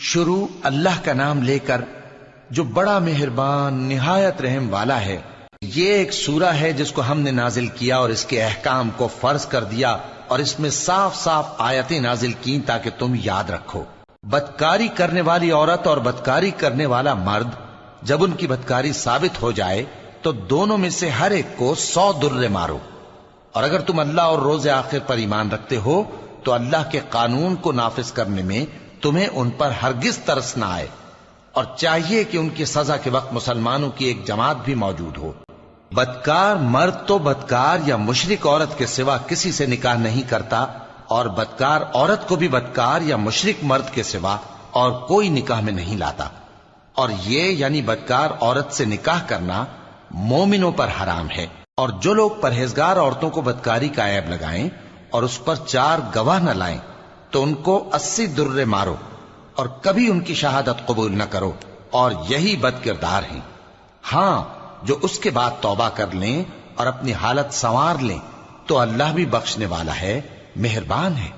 شروع اللہ کا نام لے کر جو بڑا مہربان نہایت رحم والا ہے۔ یہ ایک سورہ ہے جس کو ہم نے نازل کیا اور اس کے احکام کو فرض کر دیا اور اس میں صاف صاف آیتیں نازل کی تاکہ تم یاد رکھو۔ بدکاری کرنے والی عورت اور بدکاری کرنے والا مرد جب ان کی بدکاری ثابت ہو جائے تو دونوں میں سے ہر ایک کو 100 درے مارو، اور اگر تم اللہ اور روز آخر پر ایمان رکھتے ہو تو اللہ کے قانون کو نافذ کرنے میں تمہیں ان پر ہرگز ترس نہ آئے، اور چاہیے کہ ان کی سزا کے وقت مسلمانوں کی ایک جماعت بھی موجود ہو۔ بدکار مرد تو بدکار یا مشرک عورت کے سوا کسی سے نکاح نہیں کرتا، اور بدکار عورت کو بھی بدکار یا مشرک مرد کے سوا اور کوئی نکاح میں نہیں لاتا، اور یہ یعنی بدکار عورت سے نکاح کرنا مومنوں پر حرام ہے۔ اور جو لوگ پرہیزگار عورتوں کو بدکاری کا عیب لگائیں اور اس پر 4 گواہ نہ لائیں تو ان کو 80 درے مارو، اور کبھی ان کی شہادت قبول نہ کرو، اور یہی بد کردار ہیں۔ ہاں، جو اس کے بعد توبہ کر لیں اور اپنی حالت سنوار لیں تو اللہ بھی بخشنے والا ہے، مہربان ہے۔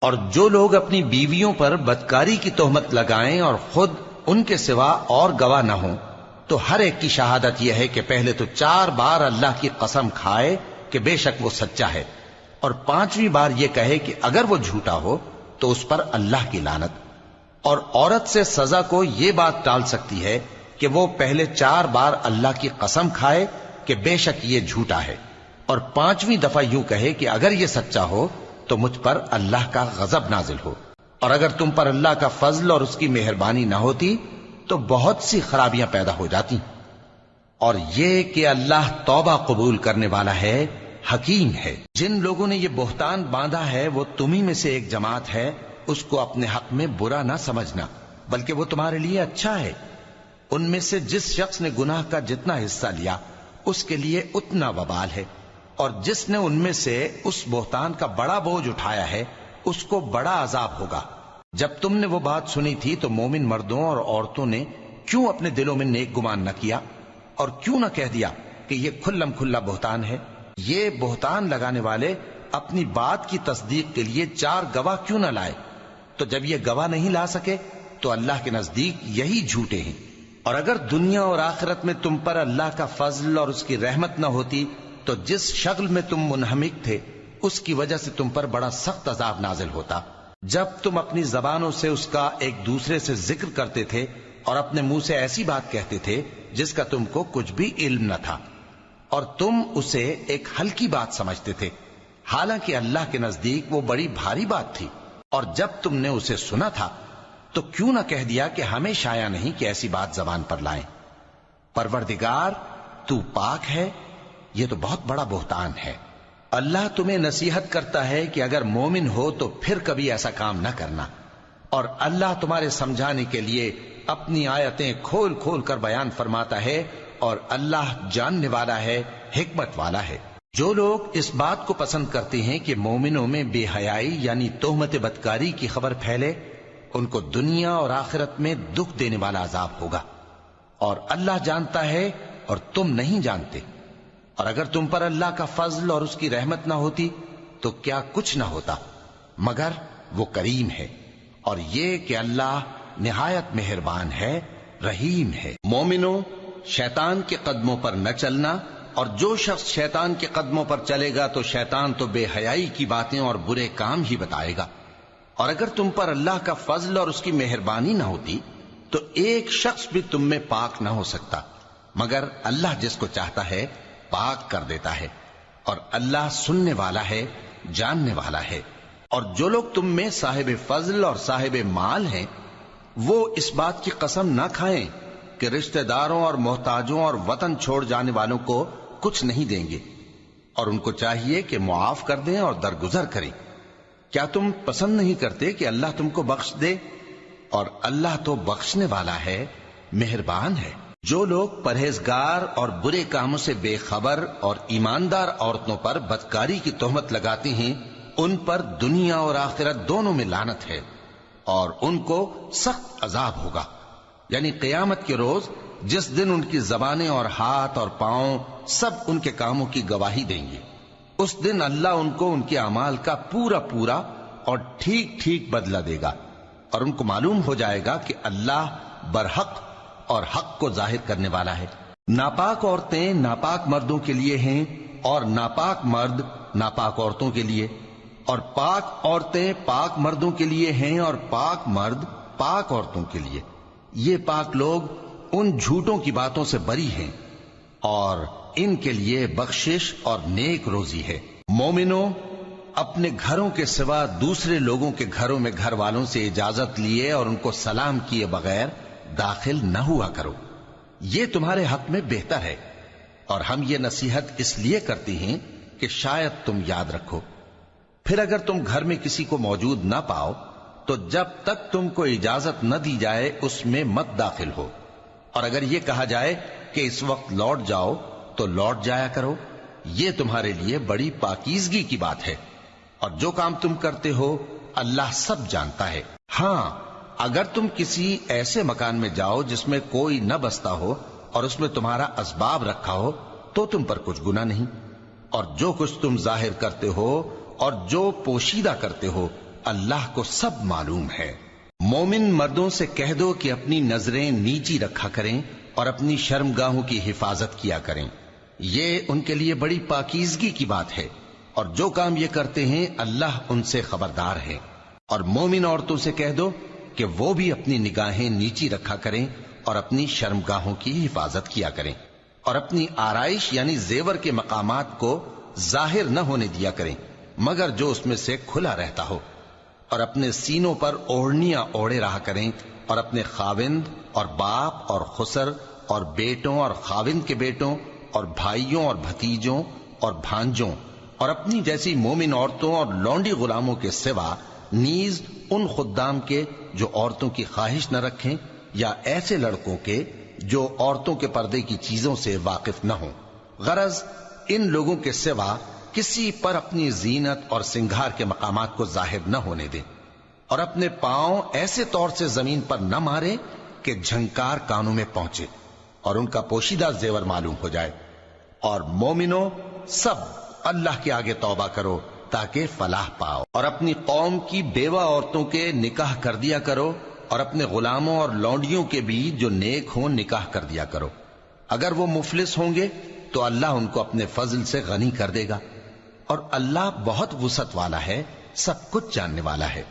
اور جو لوگ اپنی بیویوں پر بدکاری کی تہمت لگائیں اور خود ان کے سوا اور گواہ نہ ہوں تو ہر ایک کی شہادت یہ ہے کہ پہلے تو 4 بار اللہ کی قسم کھائے کہ بے شک وہ سچا ہے، اور 5ویں بار یہ کہے کہ اگر وہ جھوٹا ہو تو اس پر اللہ کی لعنت۔ اور عورت سے سزا کو یہ بات ٹال سکتی ہے کہ وہ پہلے 4 بار اللہ کی قسم کھائے کہ بے شک یہ جھوٹا ہے، اور 5ویں دفعہ یوں کہے کہ اگر یہ سچا ہو تو مجھ پر اللہ کا غضب نازل ہو۔ اور اگر تم پر اللہ کا فضل اور اس کی مہربانی نہ ہوتی تو بہت سی خرابیاں پیدا ہو جاتی۔ اور یہ کہ اللہ توبہ قبول کرنے والا ہے، حکیم ہے۔ جن لوگوں نے یہ بہتان باندھا ہے وہ تمہیں میں سے ایک جماعت ہے، اس کو اپنے حق میں برا نہ سمجھنا، بلکہ وہ تمہارے لیے اچھا ہے۔ ان میں سے جس شخص نے گناہ کا جتنا حصہ لیا اس کے لیے اتنا وبال ہے، اور جس نے ان میں سے اس بہتان کا بڑا بوجھ اٹھایا ہے اس کو بڑا عذاب ہوگا۔ جب تم نے وہ بات سنی تھی تو مومن مردوں اور عورتوں نے کیوں اپنے دلوں میں نیک گمان نہ کیا، اور کیوں نہ کہہ دیا کہ یہ کھلم کھلا بہتان ہے؟ یہ بہتان لگانے والے اپنی بات کی تصدیق کے لیے 4 گواہ کیوں نہ لائے؟ تو جب یہ گواہ نہیں لا سکے تو اللہ کے نزدیک یہی جھوٹے ہیں۔ اور اگر دنیا اور آخرت میں تم پر اللہ کا فضل اور اس کی رحمت نہ ہوتی تو جس شغل میں تم منہمک تھے اس کی وجہ سے تم پر بڑا سخت عذاب نازل ہوتا۔ جب تم اپنی زبانوں سے اس کا ایک دوسرے سے ذکر کرتے تھے اور اپنے منہ سے ایسی بات کہتے تھے جس کا تم کو کچھ بھی علم نہ تھا، اور تم اسے ایک ہلکی بات سمجھتے تھے، حالانکہ اللہ کے نزدیک وہ بڑی بھاری بات تھی۔ اور جب تم نے اسے سنا تھا تو کیوں نہ کہہ دیا کہ ہمیں شایع نہیں کہ ایسی بات زبان پر لائیں؟ پروردگار تو پاک ہے، یہ تو بہت بڑا بہتان ہے۔ اللہ تمہیں نصیحت کرتا ہے کہ اگر مومن ہو تو پھر کبھی ایسا کام نہ کرنا، اور اللہ تمہارے سمجھانے کے لیے اپنی آیتیں کھول کھول کر بیان فرماتا ہے، اور اللہ جاننے والا ہے، حکمت والا ہے۔ جو لوگ اس بات کو پسند کرتے ہیں کہ مومنوں میں بے حیائی یعنی تہمت بدکاری کی خبر پھیلے، ان کو دنیا اور آخرت میں دکھ دینے والا عذاب ہوگا، اور اللہ جانتا ہے اور تم نہیں جانتے۔ اور اگر تم پر اللہ کا فضل اور اس کی رحمت نہ ہوتی تو کیا کچھ نہ ہوتا، مگر وہ کریم ہے، اور یہ کہ اللہ نہایت مہربان ہے، رحیم ہے۔ مومنوں، شیطان کے قدموں پر نہ چلنا، اور جو شخص شیطان کے قدموں پر چلے گا تو شیطان تو بے حیائی کی باتیں اور برے کام ہی بتائے گا۔ اور اگر تم پر اللہ کا فضل اور اس کی مہربانی نہ ہوتی تو ایک شخص بھی تم میں پاک نہ ہو سکتا، مگر اللہ جس کو چاہتا ہے پاک کر دیتا ہے، اور اللہ سننے والا ہے، جاننے والا ہے۔ اور جو لوگ تم میں صاحب فضل اور صاحب مال ہیں وہ اس بات کی قسم نہ کھائیں کہ رشتہ داروں اور محتاجوں اور وطن چھوڑ جانے والوں کو کچھ نہیں دیں گے، اور ان کو چاہیے کہ معاف کر دیں اور درگزر کریں۔ کیا تم پسند نہیں کرتے کہ اللہ تم کو بخش دے؟ اور اللہ تو بخشنے والا ہے، مہربان ہے۔ جو لوگ پرہیزگار اور برے کاموں سے بے خبر اور ایماندار عورتوں پر بدکاری کی تہمت لگاتے ہیں ان پر دنیا اور آخرت دونوں میں لعنت ہے، اور ان کو سخت عذاب ہوگا، یعنی قیامت کے روز جس دن ان کی زبانیں اور ہاتھ اور پاؤں سب ان کے کاموں کی گواہی دیں گے۔ اس دن اللہ ان کو ان کے اعمال کا پورا پورا اور ٹھیک ٹھیک بدلہ دے گا، اور ان کو معلوم ہو جائے گا کہ اللہ برحق اور حق کو ظاہر کرنے والا ہے۔ ناپاک عورتیں ناپاک مردوں کے لیے ہیں اور ناپاک مرد ناپاک عورتوں کے لیے، اور پاک عورتیں پاک مردوں کے لیے ہیں اور پاک مرد پاک عورتوں کے لیے۔ یہ پاک لوگ ان جھوٹوں کی باتوں سے بری ہیں اور ان کے لیے بخشش اور نیک روزی ہے۔ مومنوں، اپنے گھروں کے سوا دوسرے لوگوں کے گھروں میں گھر والوں سے اجازت لیے اور ان کو سلام کیے بغیر داخل نہ ہوا کرو، یہ تمہارے حق میں بہتر ہے، اور ہم یہ نصیحت اس لیے کرتے ہیں کہ شاید تم یاد رکھو۔ پھر اگر تم گھر میں کسی کو موجود نہ پاؤ تو جب تک تم کو اجازت نہ دی جائے اس میں مت داخل ہو، اور اگر یہ کہا جائے کہ اس وقت لوٹ جاؤ تو لوٹ جایا کرو، یہ تمہارے لیے بڑی پاکیزگی کی بات ہے، اور جو کام تم کرتے ہو اللہ سب جانتا ہے۔ ہاں، اگر تم کسی ایسے مکان میں جاؤ جس میں کوئی نہ بستا ہو اور اس میں تمہارا اسباب رکھا ہو تو تم پر کچھ گناہ نہیں، اور جو کچھ تم ظاہر کرتے ہو اور جو پوشیدہ کرتے ہو اللہ کو سب معلوم ہے۔ مومن مردوں سے کہہ دو کہ اپنی نظریں نیچی رکھا کریں اور اپنی شرمگاہوں کی حفاظت کیا کریں، یہ ان کے لیے بڑی پاکیزگی کی بات ہے، اور جو کام یہ کرتے ہیں اللہ ان سے خبردار ہے۔ اور مومن عورتوں سے کہہ دو کہ وہ بھی اپنی نگاہیں نیچی رکھا کریں اور اپنی شرمگاہوں کی حفاظت کیا کریں، اور اپنی آرائش یعنی زیور کے مقامات کو ظاہر نہ ہونے دیا کریں مگر جو اس میں سے کھلا رہتا ہو، اور اپنے سینوں پر اوڑھنیاں اوڑھے رہا کریں، اور اپنے خاوند اور باپ اور خسر اور بیٹوں اور خاوند کے بیٹوں اور بھائیوں اور بھتیجوں اور بھانجوں اور اپنی جیسی مومن عورتوں اور لونڈی غلاموں کے سوا نیز ان خدام کے جو عورتوں کی خواہش نہ رکھیں، یا ایسے لڑکوں کے جو عورتوں کے پردے کی چیزوں سے واقف نہ ہوں۔ غرض ان لوگوں کے سوا کسی پر اپنی زینت اور سنگھار کے مقامات کو ظاہر نہ ہونے دیں، اور اپنے پاؤں ایسے طور سے زمین پر نہ مارے کہ جھنکار کانوں میں پہنچے اور ان کا پوشیدہ زیور معلوم ہو جائے۔ اور مومنوں، سب اللہ کے آگے توبہ کرو تاکہ فلاح پاؤ، اور اپنی قوم کی بیوہ عورتوں کے نکاح کر دیا کرو، اور اپنے غلاموں اور لونڈیوں کے بھی جو نیک ہوں نکاح کر دیا کرو۔ اگر وہ مفلس ہوں گے تو اللہ ان کو اپنے فضل سے غنی کر دے گا، اور اللہ بہت وسعت والا ہے، سب کچھ جاننے والا ہے۔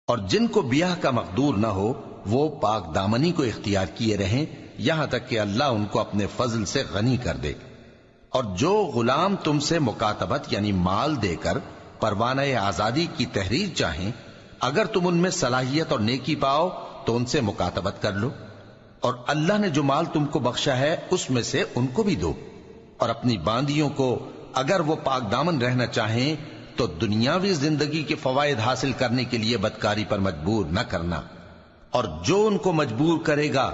اور جن کو بیاہ کا مقدور نہ ہو وہ پاک دامنی کو اختیار کیے رہیں یہاں تک کہ اللہ ان کو اپنے فضل سے غنی کر دے۔ اور جو غلام تم سے مکاتبت یعنی مال دے کر پروانہ آزادی کی تحریر چاہیں، اگر تم ان میں صلاحیت اور نیکی پاؤ تو ان سے مکاتبت کر لو، اور اللہ نے جو مال تم کو بخشا ہے اس میں سے ان کو بھی دو۔ اور اپنی باندیوں کو اگر وہ پاک دامن رہنا چاہیں تو دنیاوی زندگی کے فوائد حاصل کرنے کے لیے بدکاری پر مجبور نہ کرنا، اور جو ان کو مجبور کرے گا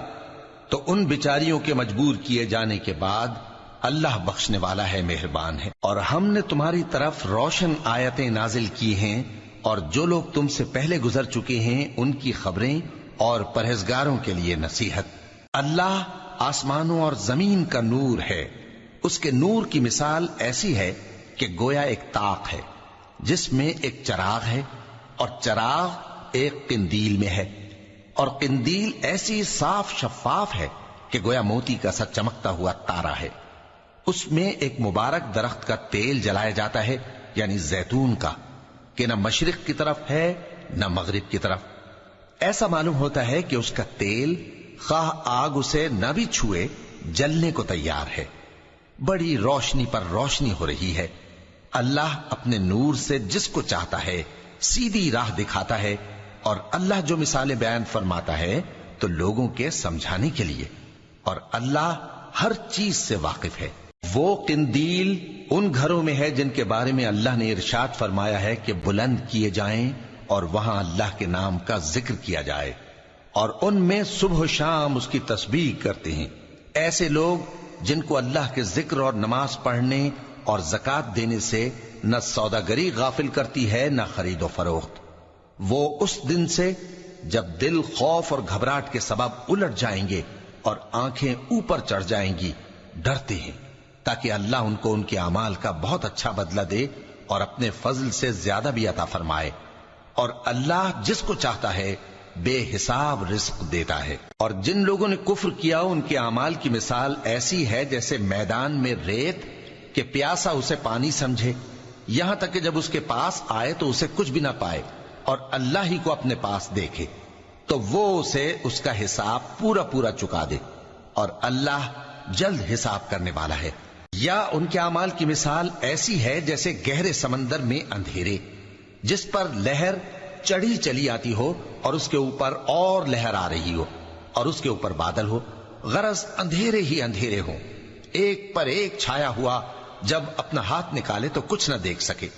تو ان بیچاریوں کے مجبور کیے جانے کے بعد اللہ بخشنے والا ہے، مہربان ہے۔ اور ہم نے تمہاری طرف روشن آیتیں نازل کی ہیں، اور جو لوگ تم سے پہلے گزر چکے ہیں ان کی خبریں اور پرہیزگاروں کے لیے نصیحت۔ اللہ آسمانوں اور زمین کا نور ہے، اس کے نور کی مثال ایسی ہے کہ گویا ایک طاق ہے جس میں ایک چراغ ہے، اور چراغ ایک قندیل میں ہے، اور قندیل ایسی صاف شفاف ہے کہ گویا موتی کا سا چمکتا ہوا تارا ہے۔ اس میں ایک مبارک درخت کا تیل جلایا جاتا ہے یعنی زیتون کا، کہ نہ مشرق کی طرف ہے نہ مغرب کی طرف۔ ایسا معلوم ہوتا ہے کہ اس کا تیل خواہ آگ اسے نہ بھی چھوئے جلنے کو تیار ہے، بڑی روشنی پر روشنی ہو رہی ہے۔ اللہ اپنے نور سے جس کو چاہتا ہے سیدھی راہ دکھاتا ہے، اور اللہ جو مثالیں بیان فرماتا ہے تو لوگوں کے سمجھانے کے لیے، اور اللہ ہر چیز سے واقف ہے۔ وہ قندیل ان گھروں میں ہے جن کے بارے میں اللہ نے ارشاد فرمایا ہے کہ بلند کیے جائیں اور وہاں اللہ کے نام کا ذکر کیا جائے، اور ان میں صبح و شام اس کی تسبیح کرتے ہیں۔ ایسے لوگ جن کو اللہ کے ذکر اور نماز پڑھنے اور زکوٰۃ دینے سے نہ سوداگری غافل کرتی ہے نہ خرید و فروخت، وہ اس دن سے جب دل خوف اور گھبراہٹ کے سبب الٹ جائیں گے اور آنکھیں اوپر چڑھ جائیں گی ڈرتے ہیں، تاکہ اللہ ان کو ان کے اعمال کا بہت اچھا بدلہ دے اور اپنے فضل سے زیادہ بھی عطا فرمائے۔ اور اللہ جس کو چاہتا ہے بے حساب رزق دیتا ہے۔ اور جن لوگوں نے کفر کیا ان کے اعمال کی مثال ایسی ہے جیسے میدان میں ریت کہ پیاسا اسے پانی سمجھے، یہاں تک کہ جب اس کے پاس آئے تو اسے کچھ بھی نہ پائے اور اللہ ہی کو اپنے پاس دیکھے تو وہ اسے اس کا حساب پورا پورا چکا دے، اور اللہ جلد حساب کرنے والا ہے۔ یا ان کے اعمال کی مثال ایسی ہے جیسے گہرے سمندر میں اندھیرے جس پر لہر چڑھی چلی آتی ہو اور اس کے اوپر اور لہر آ رہی ہو اور اس کے اوپر بادل ہو، غرض اندھیرے ہی اندھیرے ہوں، ایک پر ایک چھایا ہوا، جب اپنا ہاتھ نکالے تو کچھ نہ دیکھ سکے،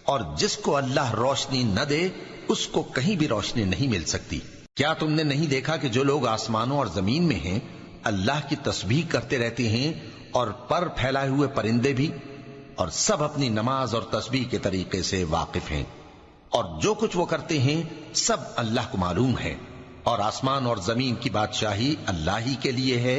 اور جس کو اللہ روشنی نہ دے اس کو کہیں بھی روشنی نہیں مل سکتی۔ کیا تم نے نہیں دیکھا کہ جو لوگ آسمانوں اور زمین میں ہیں اللہ کی تسبیح کرتے رہتے ہیں، اور پر پھیلائے ہوئے پرندے بھی، اور سب اپنی نماز اور تسبیح کے طریقے سے واقف ہیں، اور جو کچھ وہ کرتے ہیں سب اللہ کو معلوم ہے، اور آسمان اور زمین کی بادشاہی اللہ ہی کے لیے ہے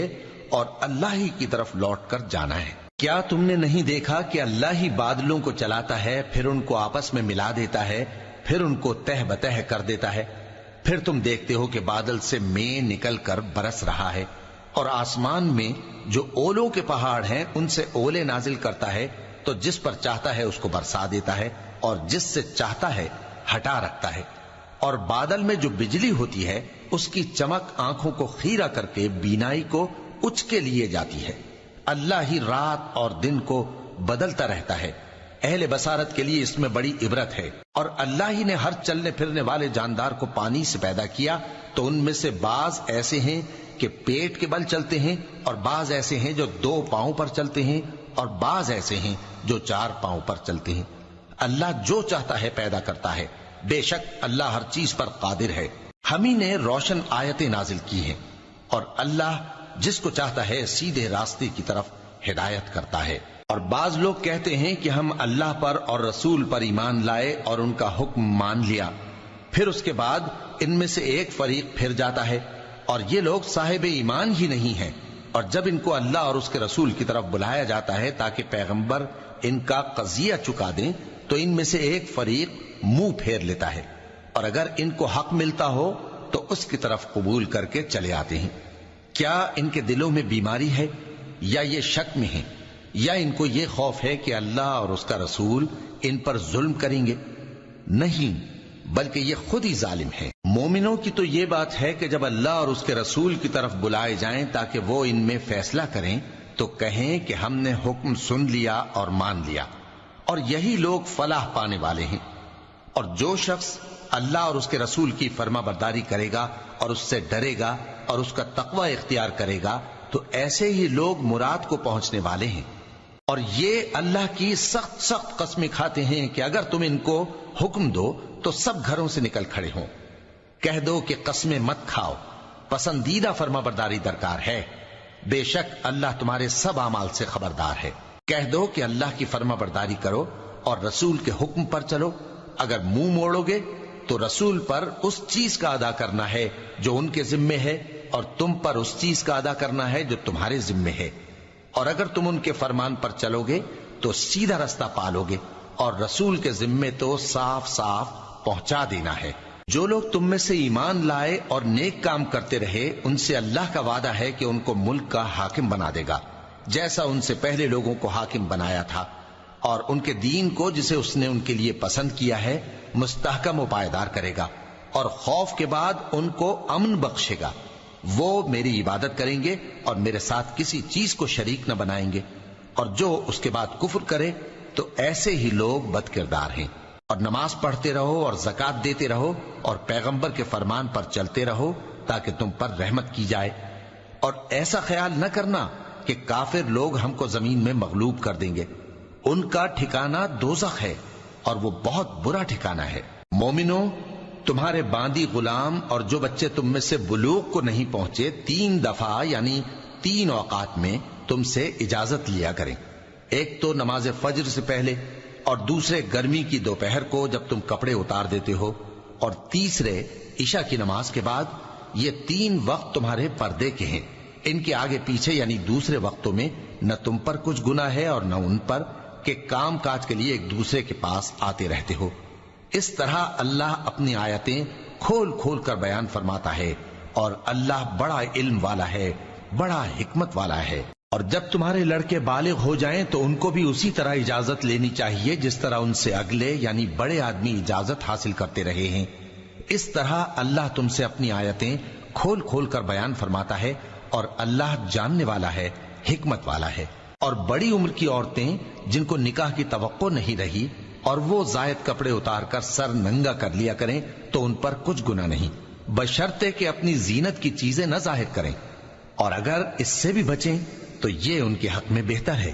اور اللہ ہی کی طرف لوٹ کر جانا ہے۔ کیا تم نے نہیں دیکھا کہ اللہ ہی بادلوں کو چلاتا ہے، پھر ان کو آپس میں ملا دیتا ہے، پھر ان کو تہ بتہ کر دیتا ہے، پھر تم دیکھتے ہو کہ بادل سے مے نکل کر برس رہا ہے، اور آسمان میں جو اولوں کے پہاڑ ہیں ان سے اولے نازل کرتا ہے، تو جس پر چاہتا ہے اس کو برسا دیتا ہے اور جس سے چاہتا ہے ہٹا رکھتا ہے، اور بادل میں جو بجلی ہوتی ہے اس کی چمک آنکھوں کو خیرہ کر کے بینائی کو اچکے لیے جاتی ہے۔ اللہ ہی رات اور دن کو بدلتا رہتا ہے، اہل بصارت کے لیے اس میں بڑی عبرت ہے۔ اور اللہ ہی نے ہر چلنے پھرنے والے جاندار کو پانی سے پیدا کیا، تو ان میں سے بعض ایسے ہیں کہ پیٹ کے بل چلتے ہیں، اور بعض ایسے ہیں جو 2 پاؤں پر چلتے ہیں، اور بعض ایسے ہیں جو 4 پاؤں پر چلتے ہیں۔ اللہ جو چاہتا ہے پیدا کرتا ہے، بے شک اللہ ہر چیز پر قادر ہے۔ ہم ہی نے روشن آیتیں نازل کی ہیں، اور اللہ جس کو چاہتا ہے سیدھے راستے کی طرف ہدایت کرتا ہے۔ اور بعض لوگ کہتے ہیں کہ ہم اللہ پر اور رسول پر ایمان لائے اور ان کا حکم مان لیا، پھر اس کے بعد ان میں سے ایک فریق پھر جاتا ہے، اور یہ لوگ صاحب ایمان ہی نہیں ہیں، اور جب ان کو اللہ اور اس کے رسول کی طرف بلایا جاتا ہے تاکہ پیغمبر ان کا قضیہ چکا دیں تو ان میں سے ایک فریق منہ پھیر لیتا ہے، اور اگر ان کو حق ملتا ہو تو اس کی طرف قبول کر کے چلے آتے ہیں۔ کیا ان کے دلوں میں بیماری ہے، یا یہ شک میں ہیں، یا ان کو یہ خوف ہے کہ اللہ اور اس کا رسول ان پر ظلم کریں گے؟ نہیں، بلکہ یہ خود ہی ظالم ہیں۔ مومنوں کی تو یہ بات ہے کہ جب اللہ اور اس کے رسول کی طرف بلائے جائیں تاکہ وہ ان میں فیصلہ کریں تو کہیں کہ ہم نے حکم سن لیا اور مان لیا، اور یہی لوگ فلاح پانے والے ہیں۔ اور جو شخص اللہ اور اس کے رسول کی فرما برداری کرے گا اور اس سے ڈرے گا اور اس کا تقوی اختیار کرے گا تو ایسے ہی لوگ مراد کو پہنچنے والے ہیں۔ اور یہ اللہ کی سخت سخت قسمیں کھاتے ہیں کہ اگر تم ان کو حکم دو تو سب گھروں سے نکل کھڑے ہوں۔ کہہ دو کہ قسمیں مت کھاؤ، پسندیدہ فرما برداری درکار ہے، بے شک اللہ تمہارے سب اعمال سے خبردار ہے۔ کہہ دو کہ اللہ کی فرما برداری کرو اور رسول کے حکم پر چلو، اگر منہ موڑو گے تو رسول پر اس چیز کا ادا کرنا ہے جو ان کے ذمے ہے، اور تم پر اس چیز کا ادا کرنا ہے جو تمہارے ذمے ہے، اور اگر تم ان کے فرمان پر چلو گے تو سیدھا رستہ پالو گے، اور رسول کے ذمے تو صاف صاف پہنچا دینا ہے۔ جو لوگ تم میں سے ایمان لائے اور نیک کام کرتے رہے ان سے اللہ کا وعدہ ہے کہ ان کو ملک کا حاکم بنا دے گا، جیسا ان سے پہلے لوگوں کو حاکم بنایا تھا، اور ان کے دین کو جسے اس نے ان کے لیے پسند کیا ہے مستحکم و پائیدار کرے گا، اور خوف کے بعد ان کو امن بخشے گا۔ وہ میری عبادت کریں گے اور میرے ساتھ کسی چیز کو شریک نہ بنائیں گے، اور جو اس کے بعد کفر کرے تو ایسے ہی لوگ بد کردار ہیں۔ اور نماز پڑھتے رہو اور زکوٰۃ دیتے رہو اور پیغمبر کے فرمان پر چلتے رہو تاکہ تم پر رحمت کی جائے، اور ایسا خیال نہ کرنا کہ کافر لوگ ہم کو زمین میں مغلوب کر دیں گے، ان کا ٹھکانہ دوزخ ہے اور وہ بہت برا ٹھکانہ ہے۔ مومنوں، تمہارے باندی غلام اور جو بچے تم میں سے بلوغ کو نہیں پہنچے 3 دفعہ یعنی 3 اوقات میں تم سے اجازت لیا کریں، ایک تو نماز فجر سے پہلے، اور دوسرے گرمی کی دوپہر کو جب تم کپڑے اتار دیتے ہو، اور تیسرے عشاء کی نماز کے بعد۔ یہ 3 وقت تمہارے پردے کے ہیں، ان کے آگے پیچھے یعنی دوسرے وقتوں میں نہ تم پر کچھ گناہ ہے اور نہ ان پر، کہ کام کاج کے لیے ایک دوسرے کے پاس آتے رہتے ہو۔ اس طرح اللہ اپنی آیتیں کھول کھول کر بیان فرماتا ہے، اور اللہ بڑا علم والا ہے، بڑا حکمت والا ہے۔ اور جب تمہارے لڑکے بالغ ہو جائیں تو ان کو بھی اسی طرح اجازت لینی چاہیے جس طرح ان سے اگلے یعنی بڑے آدمی اجازت حاصل کرتے رہے ہیں۔ اس طرح اللہ تم سے اپنی آیتیں کھول کھول کر بیان فرماتا ہے، اور اللہ جاننے والا ہے، حکمت والا ہے۔ اور بڑی عمر کی عورتیں جن کو نکاح کی توقع نہیں رہی اور وہ زائد کپڑے اتار کر سر ننگا کر لیا کریں تو ان پر کچھ گناہ نہیں، بشرطے کہ اپنی زینت کی چیزیں نہ ظاہر کریں، اور اگر اس سے بھی بچیں تو یہ ان کے حق میں بہتر ہے،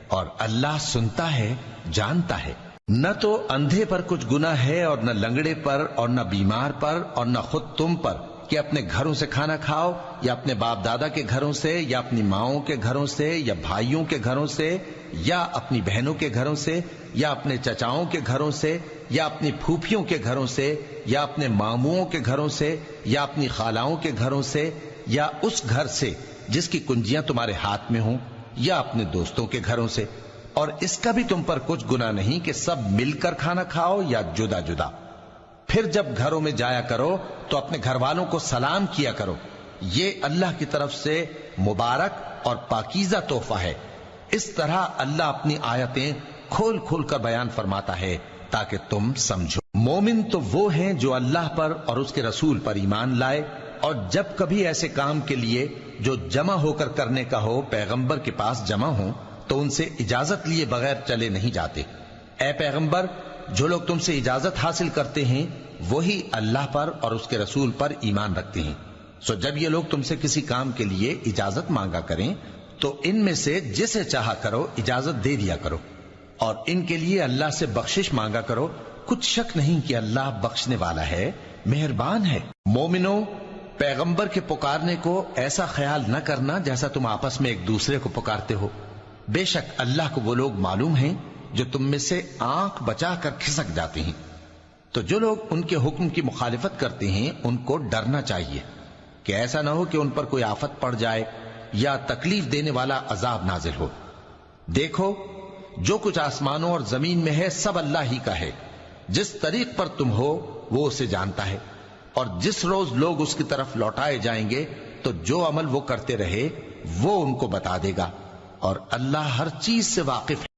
اور اللہ سنتا ہے، جانتا ہے۔ نہ تو اندھے پر کچھ گناہ ہے، اور نہ لنگڑے پر، اور نہ بیمار پر، اور نہ خود تم پر کہ اپنے گھروں سے کھانا کھاؤ، یا اپنے باپ دادا کے گھروں سے، یا اپنی ماؤں کے گھروں سے، یا بھائیوں کے گھروں سے، یا اپنی بہنوں کے گھروں سے، یا اپنے چچاؤں کے گھروں سے، یا اپنی پھوپھیوں کے گھروں سے، یا اپنے ماموؤں کے گھروں سے، یا اپنی خالاؤں کے گھروں سے، یا اس گھر سے جس کی کنجیاں تمہارے ہاتھ میں ہوں، یا اپنے دوستوں کے گھروں سے۔ اور اس کا بھی تم پر کچھ گناہ نہیں کہ سب مل کر کھانا کھاؤ یا جدا جدا۔ پھر جب گھروں میں جایا کرو تو اپنے گھر والوں کو سلام کیا کرو، یہ اللہ کی طرف سے مبارک اور پاکیزہ تحفہ ہے۔ اس طرح اللہ اپنی آیتیں کھول کھول کر بیان فرماتا ہے تاکہ تم سمجھو۔ مومن تو وہ ہیں جو اللہ پر اور اس کے رسول پر ایمان لائے، اور جب کبھی ایسے کام کے لیے جو جمع ہو کر کرنے کا ہو پیغمبر کے پاس جمع ہوں تو ان سے اجازت لیے بغیر چلے نہیں جاتے۔ اے پیغمبر، جو لوگ تم سے اجازت حاصل کرتے ہیں وہی اللہ پر اور اس کے رسول پر ایمان رکھتے ہیں، سو جب یہ لوگ تم سے کسی کام کے لیے اجازت مانگا کریں تو ان میں سے جسے چاہا کرو اجازت دے دیا کرو، اور ان کے لیے اللہ سے بخشش مانگا کرو، کچھ شک نہیں کہ اللہ بخشنے والا ہے، مہربان ہے۔ مومنو، پیغمبر کے پکارنے کو ایسا خیال نہ کرنا جیسا تم آپس میں ایک دوسرے کو پکارتے ہو، بے شک اللہ کو وہ لوگ معلوم ہیں جو تم میں سے آنکھ بچا کر کھسک جاتے ہیں۔ تو جو لوگ ان کے حکم کی مخالفت کرتے ہیں ان کو ڈرنا چاہیے کہ ایسا نہ ہو کہ ان پر کوئی آفت پڑ جائے یا تکلیف دینے والا عذاب نازل ہو۔ دیکھو، جو کچھ آسمانوں اور زمین میں ہے سب اللہ ہی کا ہے، جس طریق پر تم ہو وہ اسے جانتا ہے، اور جس روز لوگ اس کی طرف لوٹائے جائیں گے تو جو عمل وہ کرتے رہے وہ ان کو بتا دے گا، اور اللہ ہر چیز سے واقف ہے۔